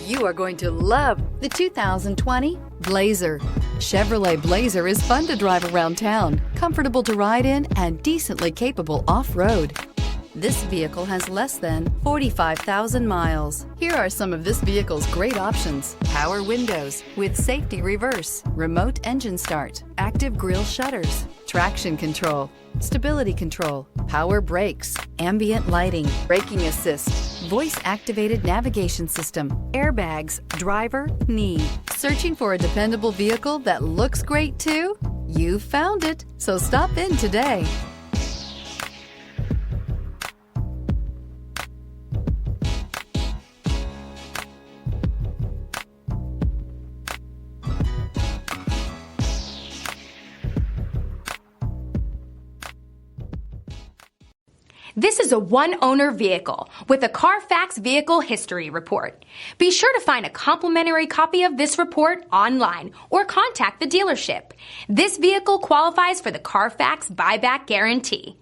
You are going to love the 2020 Blazer. Chevrolet Blazer is fun to drive around town, comfortable to ride in, and decently capable off-road. This vehicle has less than 45,000 miles. Here are some of this vehicle's great options: power windows with safety reverse, remote engine start, active grille shutters, traction control, stability control, power brakes, ambient lighting, braking assist, voice-activated navigation system, airbags, driver, knee. Searching for a dependable vehicle that looks great too? You found it, so stop in today. This is a one-owner vehicle with a Carfax Vehicle History Report. Be sure to find a complimentary copy of this report online or contact the dealership. This vehicle qualifies for the Carfax Buyback Guarantee.